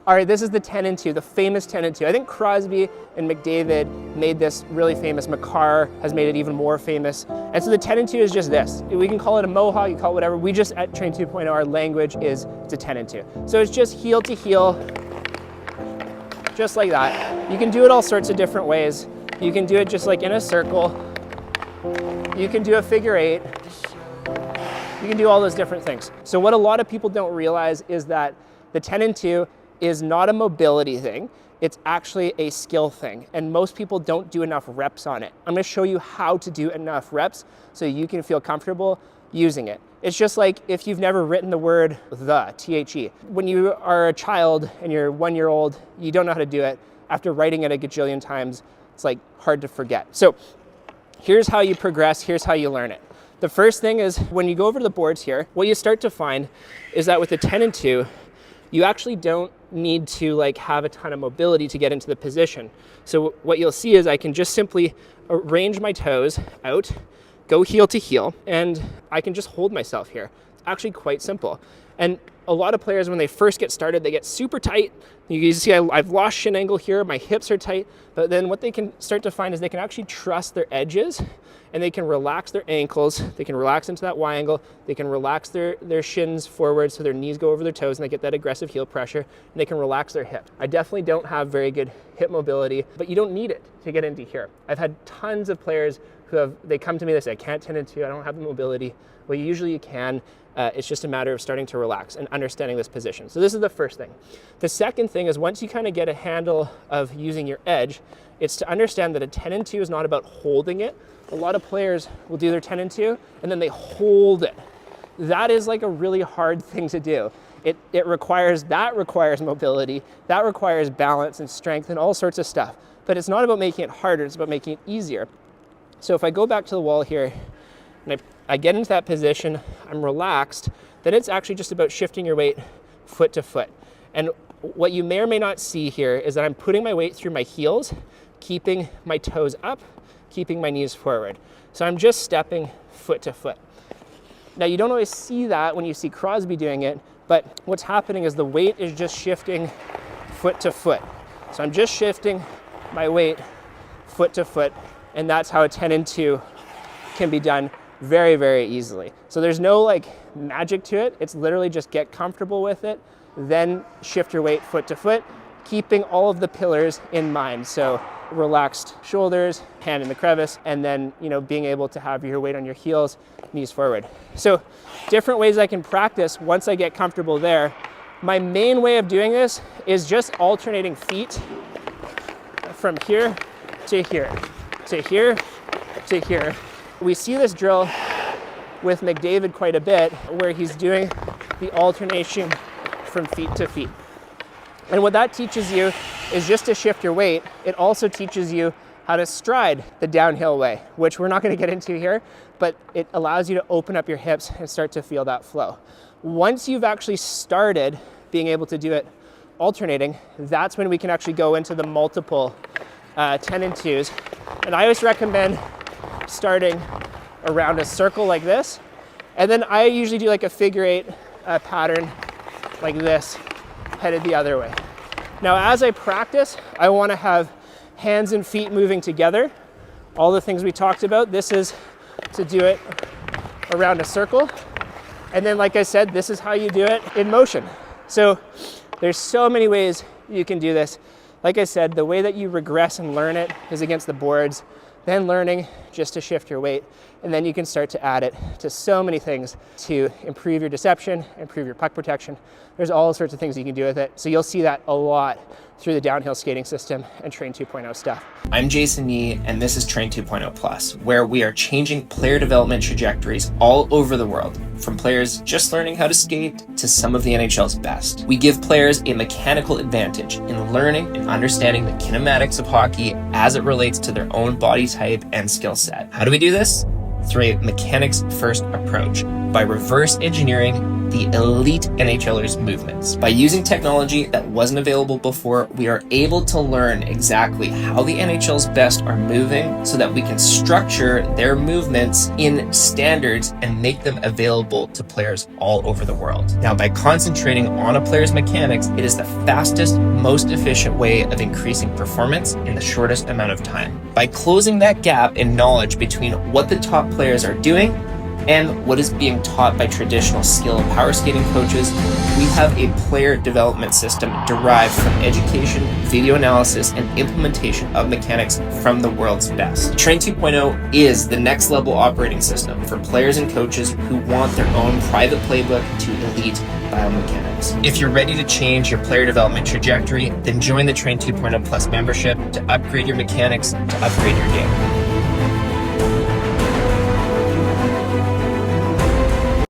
All right, this is the 10 and 2, the famous 10 and 2. I think Crosby and McDavid made this really famous. Makar has made it even more famous. And so the 10 and 2 is just this. We can call it a Mohawk, you can call it whatever. We just, at Train 2.0, our language is it's a 10 and 2. So it's just heel to heel, just like that. You can do it all sorts of different ways. You can do it just like in a circle. You can do a figure 8. You can do all those different things. So what a lot of people don't realize is that the 10 and 2 is not a mobility thing. It's actually a skill thing. And most people don't do enough reps on it. I'm gonna show you how to do enough reps so you can feel comfortable using it. It's just like if you've never written the word the, T-H-E. When you are a child and you're 1 year old, you don't know how to do it. After writing it a gajillion times, it's like hard to forget. So here's how you progress, here's how you learn it. The first thing is when you go over to the boards here, what you start to find is that with the 10 and 2, you actually don't need to like have a ton of mobility to get into the position. So what you'll see is I can just simply arrange my toes out, go heel to heel, and I can just hold myself here. It's actually quite simple. And a lot of players, when they first get started, they get super tight. You can see I've lost shin angle here, my hips are tight, but then what they can start to find is they can actually trust their edges and they can relax their ankles, they can relax into that Y angle, they can relax their shins forward so their knees go over their toes and they get that aggressive heel pressure, and they can relax their hip. I definitely don't have very good hip mobility, but you don't need it to get into here. I've had tons of players they come to me, they say, I can't 10 and 2, I don't have the mobility. Well, usually you can. It's just a matter of starting to relax and understanding this position. So this is the first thing. The second thing is once you kind of get a handle of using your edge, it's to understand that a 10 and 2 is not about holding it. A lot of players will do their 10 and 2 and then they hold it. That is like a really hard thing to do. That requires mobility, that requires balance and strength and all sorts of stuff. But it's not about making it harder, it's about making it easier. So if I go back to the wall here and I get into that position, I'm relaxed, then it's actually just about shifting your weight foot to foot. And what you may or may not see here is that I'm putting my weight through my heels, keeping my toes up, keeping my knees forward. So I'm just stepping foot to foot. Now you don't always see that when you see Crosby doing it, but what's happening is the weight is just shifting foot to foot. So I'm just shifting my weight foot to foot, and that's how a 10 and 2 can be done very, very easily. So there's no like magic to it. It's literally just get comfortable with it, then shift your weight foot to foot, keeping all of the pillars in mind. So relaxed shoulders, hand in the crevice, and then, being able to have your weight on your heels, knees forward. So different ways I can practice once I get comfortable there. My main way of doing this is just alternating feet from here to here, to here to here. We see this drill with McDavid quite a bit where he's doing the alternation from feet to feet. And what that teaches you is just to shift your weight. It also teaches you how to stride the downhill way, which we're not going to get into here, but it allows you to open up your hips and start to feel that flow. Once you've actually started being able to do it alternating, that's when we can actually go into the multiple 10 and 2s. And I always recommend starting around a circle like this. And then I usually do like a figure 8 pattern like this, headed the other way. Now, as I practice, I want to have hands and feet moving together. All the things we talked about, this is to do it around a circle. And then, like I said, this is how you do it in motion. So there's so many ways you can do this. Like I said, the way that you regress and learn it is against the boards, then learning just to shift your weight, and then you can start to add it to so many things to improve your deception, improve your puck protection. There's all sorts of things you can do with it. So you'll see that a lot through the downhill skating system and Train 2.0 stuff. I'm Jason Yee, and this is Train 2.0 Plus, where we are changing player development trajectories all over the world, from players just learning how to skate to some of the NHL's best. We give players a mechanical advantage in learning and understanding the kinematics of hockey as it relates to their own body type and skill set. How do we do this? Through a mechanics-first approach, by reverse engineering the elite NHLers' movements. By using technology that wasn't available before, we are able to learn exactly how the NHL's best are moving so that we can structure their movements in standards and make them available to players all over the world. Now, by concentrating on a player's mechanics, it is the fastest, most efficient way of increasing performance in the shortest amount of time. By closing that gap in knowledge between what the top players are doing and what is being taught by traditional skill and power skating coaches, we have a player development system derived from education, video analysis, and implementation of mechanics from the world's best. Train 2.0 is the next level operating system for players and coaches who want their own private playbook to elite biomechanics. If you're ready to change your player development trajectory, then join the Train 2.0 Plus membership to upgrade your mechanics, to upgrade your game.